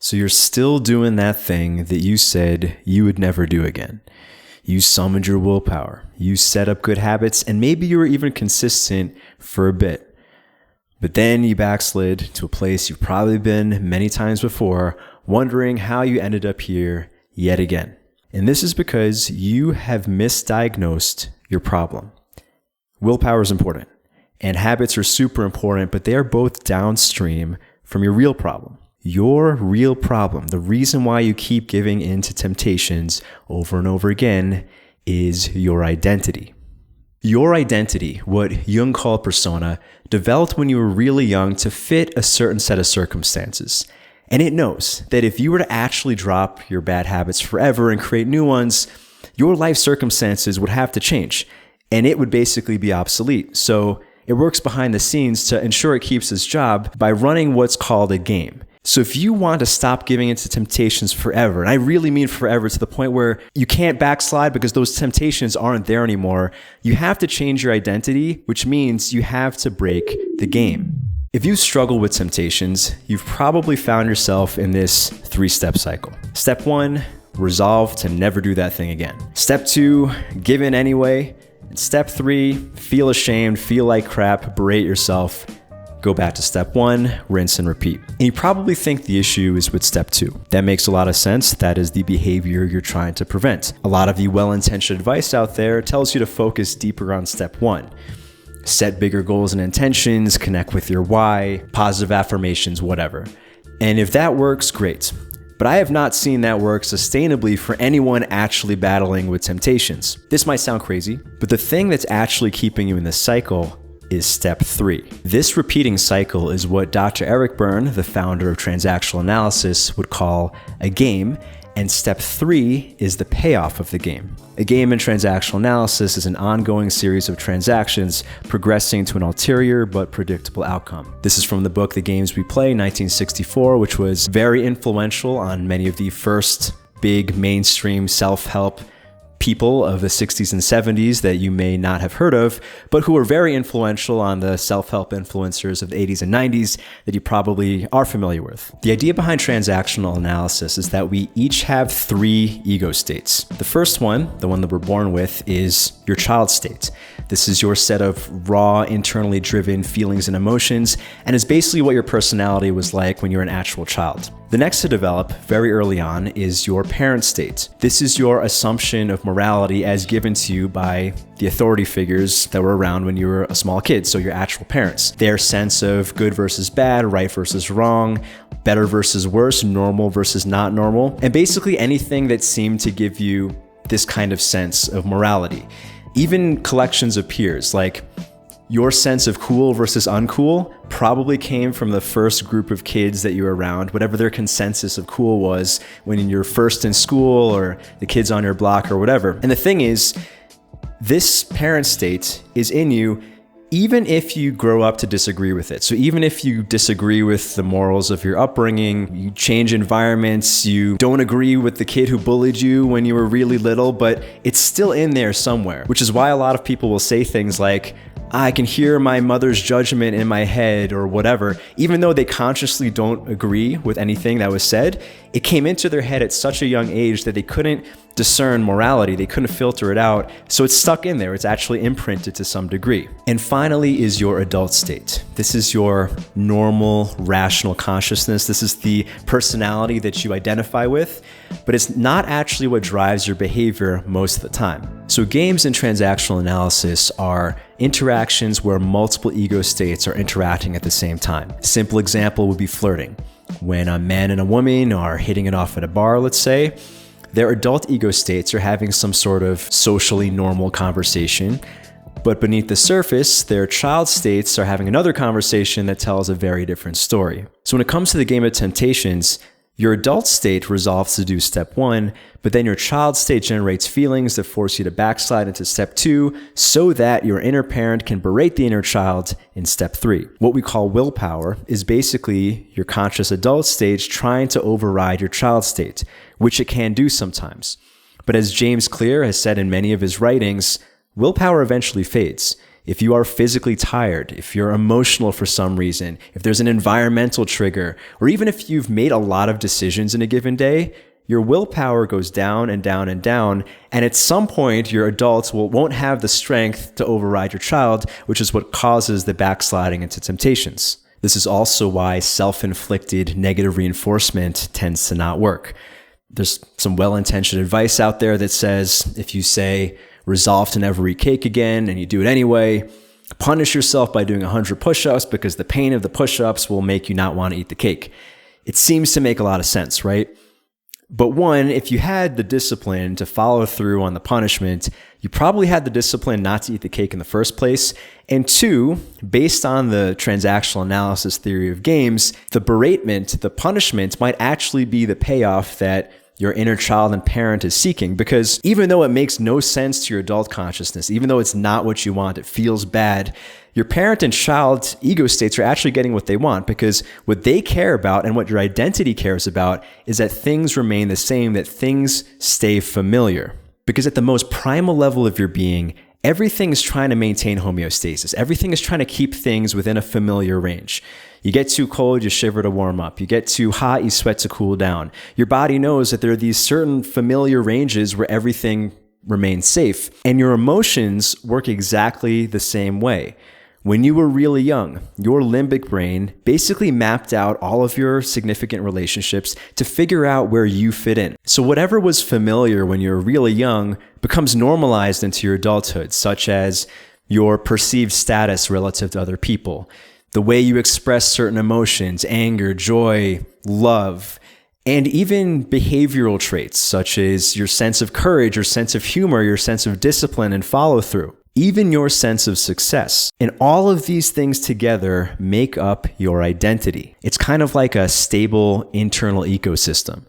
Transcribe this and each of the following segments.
So you're still doing that thing that you said you would never do again. You summoned your willpower. You set up good habits, and maybe you were even consistent for a bit. But then you backslid to a place you've probably been many times before, wondering how you ended up here yet again. And this is because you have misdiagnosed your problem. Willpower is important, and habits are super important, but they are both downstream from your real problem. Your real problem, the reason why you keep giving in to temptations over and over again, is your identity. Your identity, what Jung called persona, developed when you were really young to fit a certain set of circumstances. And it knows that if you were to actually drop your bad habits forever and create new ones, your life circumstances would have to change, and it would basically be obsolete. So it works behind the scenes to ensure it keeps its job by running what's called a game. So if you want to stop giving into temptations forever, and I really mean forever to the point where you can't backslide because those temptations aren't there anymore, you have to change your identity, which means you have to break the game. If you struggle with temptations, you've probably found yourself in this 3-step cycle. Step 1, resolve to never do that thing again. Step 2, give in anyway. And step 3, feel ashamed, feel like crap, berate yourself. Go back to step 1, rinse and repeat. And you probably think the issue is with step 2. That makes a lot of sense. That is the behavior you're trying to prevent. A lot of the well-intentioned advice out there tells you to focus deeper on step 1. Set bigger goals and intentions, connect with your why, positive affirmations, whatever. And if that works, great. But I have not seen that work sustainably for anyone actually battling with temptations. This might sound crazy, but the thing that's actually keeping you in this cycle is step 3. This repeating cycle is what Dr. Eric Berne, the founder of transactional analysis, would call a game, and step 3 is the payoff of the game. A game in transactional analysis is an ongoing series of transactions progressing to an ulterior but predictable outcome. This is from the book The Games We Play, 1964, which was very influential on many of the first big mainstream self-help people of the 60s and 70s that you may not have heard of, but who were very influential on the self-help influencers of the 80s and 90s that you probably are familiar with. The idea behind transactional analysis is that we each have 3 ego states. The first one, the one that we're born with, is your child state. This is your set of raw, internally driven feelings and emotions, and is basically what your personality was like when you were an actual child. The next to develop very early on is your parent state. This is your assumption of morality as given to you by the authority figures that were around when you were a small kid, so your actual parents. Their sense of good versus bad, right versus wrong, better versus worse, normal versus not normal, and basically anything that seemed to give you this kind of sense of morality. Even collections of peers, like your sense of cool versus uncool probably came from the first group of kids that you were around, whatever their consensus of cool was when you're first in school or the kids on your block or whatever. And the thing is, this parent state is in you even if you grow up to disagree with it. So even if you disagree with the morals of your upbringing, you change environments, you don't agree with the kid who bullied you when you were really little, but it's still in there somewhere, which is why a lot of people will say things like, I can hear my mother's judgment in my head or whatever, even though they consciously don't agree with anything that was said. It came into their head at such a young age that they couldn't discern morality. They couldn't filter it out. So it's stuck in there. It's actually imprinted to some degree. And finally is your adult state. This is your normal, rational consciousness. This is the personality that you identify with, but it's not actually what drives your behavior most of the time. So games in transactional analysis are interactions where multiple ego states are interacting at the same time. A simple example would be flirting. When a man and a woman are hitting it off at a bar, let's say, their adult ego states are having some sort of socially normal conversation, but beneath the surface, their child states are having another conversation that tells a very different story. So when it comes to the game of temptations, your adult state resolves to do step 1, but then your child state generates feelings that force you to backslide into step 2 so that your inner parent can berate the inner child in step 3. What we call willpower is basically your conscious adult stage trying to override your child state, which it can do sometimes. But as James Clear has said in many of his writings, willpower eventually fades. If you are physically tired, if you're emotional for some reason, if there's an environmental trigger, or even if you've made a lot of decisions in a given day, your willpower goes down and down and down. And at some point, your adults won't have the strength to override your child, which is what causes the backsliding into temptations. This is also why self-inflicted negative reinforcement tends to not work. There's some well-intentioned advice out there that says if you say, resolve to never eat cake again, and you do it anyway, punish yourself by doing 100 push-ups because the pain of the push-ups will make you not want to eat the cake. It seems to make a lot of sense, right? But one, if you had the discipline to follow through on the punishment, you probably had the discipline not to eat the cake in the first place. And two, based on the transactional analysis theory of games, the beratement, the punishment might actually be the payoff that your inner child and parent is seeking, because even though it makes no sense to your adult consciousness, even though it's not what you want, it feels bad, your parent and child ego states are actually getting what they want, because what they care about and what your identity cares about is that things remain the same, that things stay familiar. Because at the most primal level of your being, everything is trying to maintain homeostasis. Everything is trying to keep things within a familiar range. You get too cold, you shiver to warm up. You get too hot, you sweat to cool down. Your body knows that there are these certain familiar ranges where everything remains safe. And your emotions work exactly the same way. When you were really young, your limbic brain basically mapped out all of your significant relationships to figure out where you fit in. So whatever was familiar when you were really young becomes normalized into your adulthood, such as your perceived status relative to other people, the way you express certain emotions, anger, joy, love, and even behavioral traits such as your sense of courage, your sense of humor, your sense of discipline and follow through, even your sense of success. And all of these things together make up your identity. It's kind of like a stable internal ecosystem.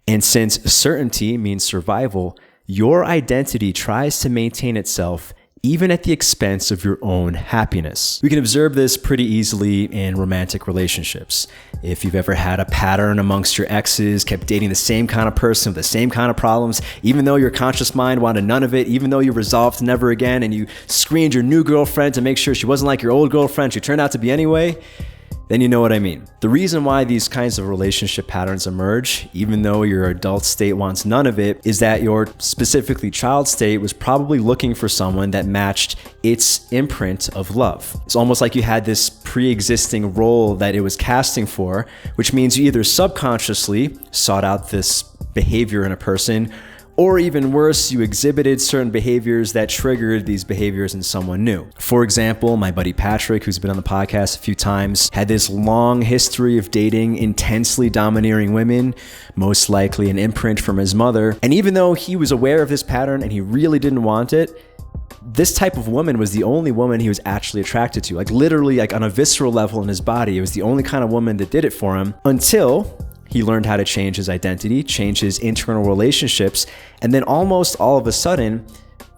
And since certainty means survival, your identity tries to maintain itself even at the expense of your own happiness. We can observe this pretty easily in romantic relationships. If you've ever had a pattern amongst your exes, kept dating the same kind of person with the same kind of problems, even though your conscious mind wanted none of it, even though you resolved to never again, and you screened your new girlfriend to make sure she wasn't like your old girlfriend she turned out to be anyway, then you know what I mean. The reason why these kinds of relationship patterns emerge, even though your adult state wants none of it, is that your specifically child state was probably looking for someone that matched its imprint of love. It's almost like you had this pre-existing role that it was casting for, which means you either subconsciously sought out this behavior in a person, or even worse, you exhibited certain behaviors that triggered these behaviors in someone new. For example, my buddy Patrick, who's been on the podcast a few times, had this long history of dating intensely domineering women, most likely an imprint from his mother. And even though he was aware of this pattern and he really didn't want it, this type of woman was the only woman he was actually attracted to. Like literally, like on a visceral level in his body, it was the only kind of woman that did it for him, until he learned how to change his identity, change his internal relationships, and then almost all of a sudden,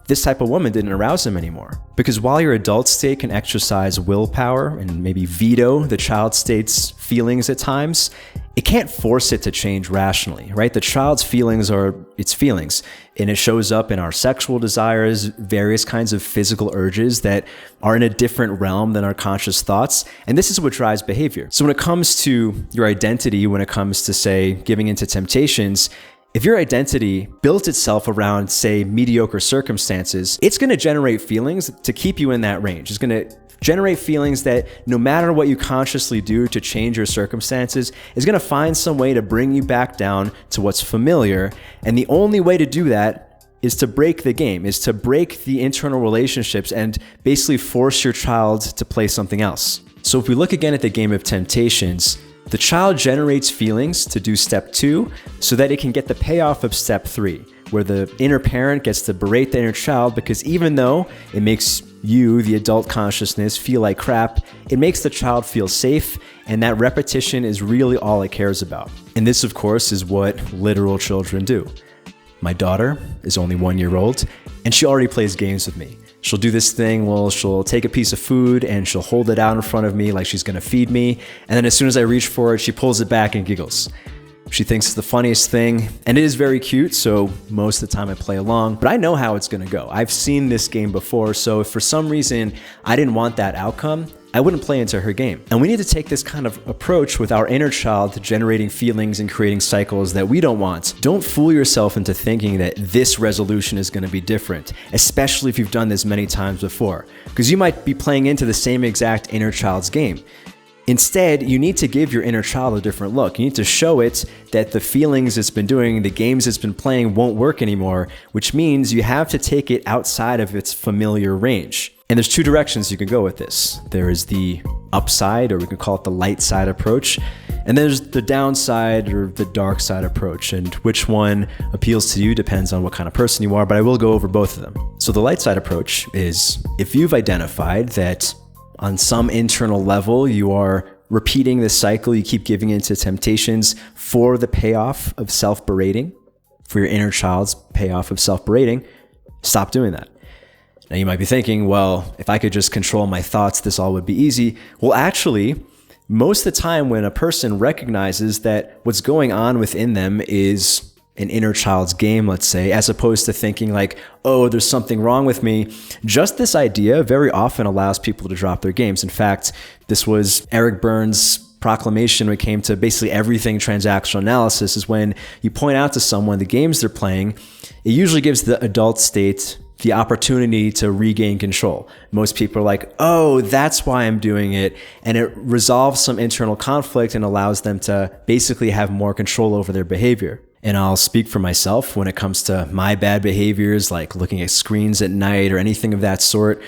this type of woman didn't arouse him anymore. Because while your adult state can exercise willpower and maybe veto the child state's feelings at times, it can't force it to change rationally, right? The child's feelings are its feelings, and it shows up in our sexual desires, various kinds of physical urges that are in a different realm than our conscious thoughts. And this is what drives behavior. So when it comes to your identity, when it comes to, say, giving into temptations, if your identity built itself around, say, mediocre circumstances, it's going to generate feelings to keep you in that range. It's going to generate feelings that no matter what you consciously do to change your circumstances, is going to find some way to bring you back down to what's familiar. And the only way to do that is to break the game, is to break the internal relationships and basically force your child to play something else. So if we look again at the game of temptations, the child generates feelings to do step 2 so that it can get the payoff of step 3, where the inner parent gets to berate the inner child, because even though it makes you, the adult consciousness, feel like crap, it makes the child feel safe, and that repetition is really all it cares about. And this, of course, is what literal children do. My daughter is only 1 year old, and she already plays games with me. She'll do this thing, well, she'll take a piece of food and she'll hold it out in front of me like she's gonna feed me, and then as soon as I reach for it, she pulls it back and giggles. She thinks it's the funniest thing, and it is very cute, so most of the time I play along, but I know how it's gonna go. I've seen this game before, so if for some reason I didn't want that outcome, I wouldn't play into her game. And we need to take this kind of approach with our inner child, generating feelings and creating cycles that we don't want. Don't fool yourself into thinking that this resolution is going to be different, especially if you've done this many times before, because you might be playing into the same exact inner child's game. Instead, you need to give your inner child a different look. You need to show it that the feelings it's been doing, the games it's been playing won't work anymore, which means you have to take it outside of its familiar range. And there's two directions you can go with this. There is the upside, or we can call it the light side approach. And there's the downside or the dark side approach. And which one appeals to you depends on what kind of person you are, but I will go over both of them. So the light side approach is if you've identified that on some internal level, you are repeating this cycle, you keep giving into temptations for the payoff of self-berating, for your inner child's payoff of self-berating, stop doing that. Now you might be thinking, well, if I could just control my thoughts, this all would be easy. Well, actually, most of the time when a person recognizes that what's going on within them is an inner child's game, let's say, as opposed to thinking like, oh, there's something wrong with me, just this idea very often allows people to drop their games. In fact, this was Eric Berne's proclamation when it came to basically everything transactional analysis, is when you point out to someone the games they're playing, it usually gives the adult state the opportunity to regain control. Most people are like, oh, that's why I'm doing it. And it resolves some internal conflict and allows them to basically have more control over their behavior. And I'll speak for myself when it comes to my bad behaviors, like looking at screens at night or anything of that sort.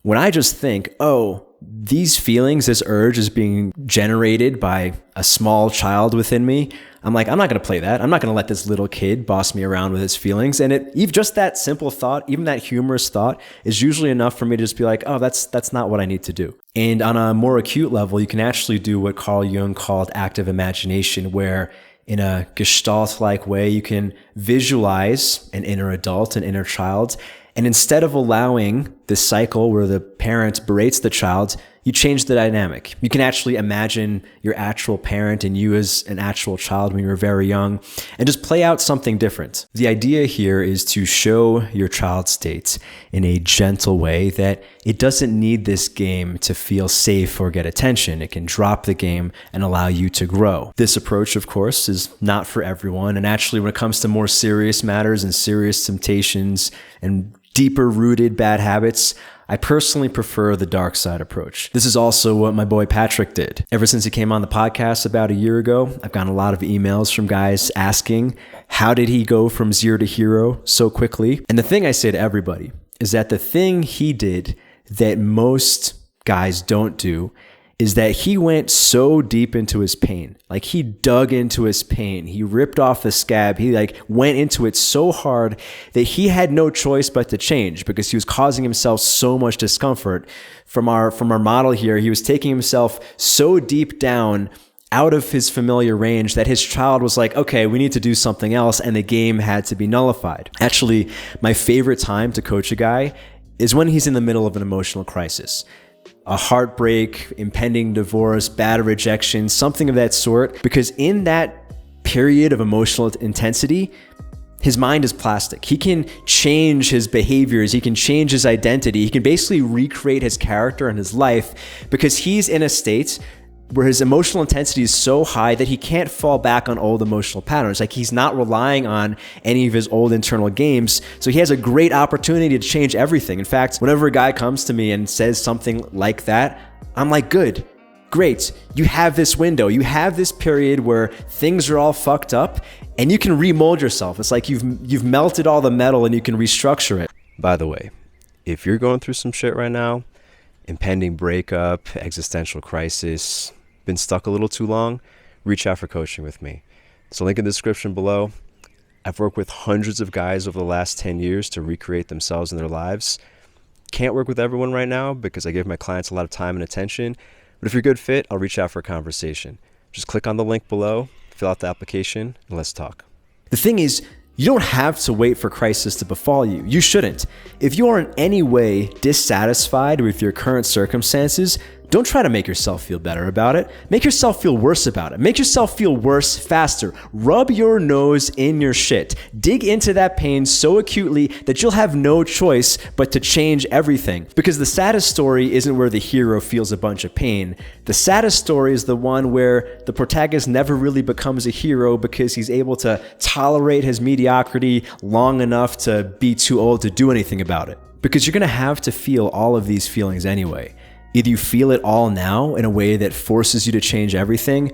When I just think, oh, these feelings, this urge is being generated by a small child within me, I'm like, I'm not going to play that. I'm not going to let this little kid boss me around with his feelings. And even just that simple thought, even that humorous thought, is usually enough for me to just be like, oh, that's not what I need to do. And on a more acute level, you can actually do what Carl Jung called active imagination, where in a Gestalt-like way, you can visualize an inner adult, an inner child, and instead of allowing this cycle where the parent berates the child, you change the dynamic. You can actually imagine your actual parent and you as an actual child when you were very young, and just play out something different. The idea here is to show your child state in a gentle way that it doesn't need this game to feel safe or get attention. It can drop the game and allow you to grow. This approach, of course, is not for everyone. And actually, when it comes to more serious matters and serious temptations and deeper rooted bad habits, I personally prefer the dark side approach. This is also what my boy Patrick did. Ever since he came on the podcast about a year ago, I've gotten a lot of emails from guys asking, how did he go from zero to hero so quickly? And the thing I say to everybody is that the thing he did that most guys don't do is that he went so deep into his pain. Like he dug into his pain. He ripped off the scab. He went into it so hard that he had no choice but to change because he was causing himself so much discomfort. From our model here, he was taking himself so deep down out of his familiar range that his child was like, okay, we need to do something else, and the game had to be nullified. Actually, my favorite time to coach a guy is when he's in the middle of an emotional crisis. A heartbreak, impending divorce, bad rejection, something of that sort. Because in that period of emotional intensity, his mind is plastic. He can change his behaviors. He can change his identity. He can basically recreate his character and his life because he's in a state where his emotional intensity is so high that he can't fall back on old emotional patterns. Like he's not relying on any of his old internal games. So he has a great opportunity to change everything. In fact, whenever a guy comes to me and says something like that, I'm like, good, great. You have this window. You have this period where things are all fucked up and you can remold yourself. It's like you've melted all the metal and you can restructure it. By the way, if you're going through some shit right now, impending breakup, existential crisis, been stuck a little too long, reach out for coaching with me. So link in the description below. I've worked with hundreds of guys over the last 10 years to recreate themselves in their lives. Can't work with everyone right now because I give my clients a lot of time and attention. But if you're a good fit, I'll reach out for a conversation. Just click on the link below, fill out the application, and let's talk. The thing is, you don't have to wait for crisis to befall you. You shouldn't. If you are in any way dissatisfied with your current circumstances, Don't try to make yourself feel better about it. Make yourself feel worse about it. Make yourself feel worse faster. Rub your nose in your shit. Dig into that pain so acutely that you'll have no choice but to change everything. Because the saddest story isn't where the hero feels a bunch of pain. The saddest story is the one where the protagonist never really becomes a hero because he's able to tolerate his mediocrity long enough to be too old to do anything about it. Because you're going to have to feel all of these feelings anyway. Either you feel it all now in a way that forces you to change everything,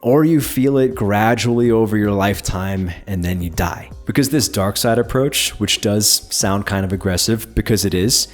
or you feel it gradually over your lifetime and then you die. Because this dark side approach, which does sound kind of aggressive because it is,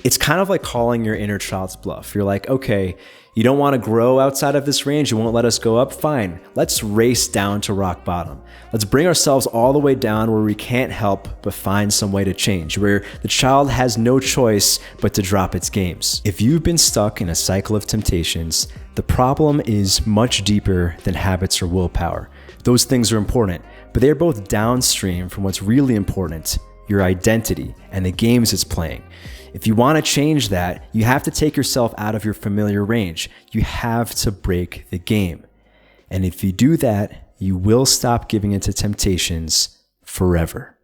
it's kind of like calling your inner child's bluff. You're like, okay, you don't want to grow outside of this range. You won't let us go up. Fine. Let's race down to rock bottom. Let's bring ourselves all the way down where we can't help but find some way to change, where the child has no choice but to drop its games. If you've been stuck in a cycle of temptations, the problem is much deeper than habits or willpower. Those things are important, but they're both downstream from what's really important, your identity and the games it's playing. If you want to change that, you have to take yourself out of your familiar range. You have to break the game. And if you do that, you will stop giving into temptations forever.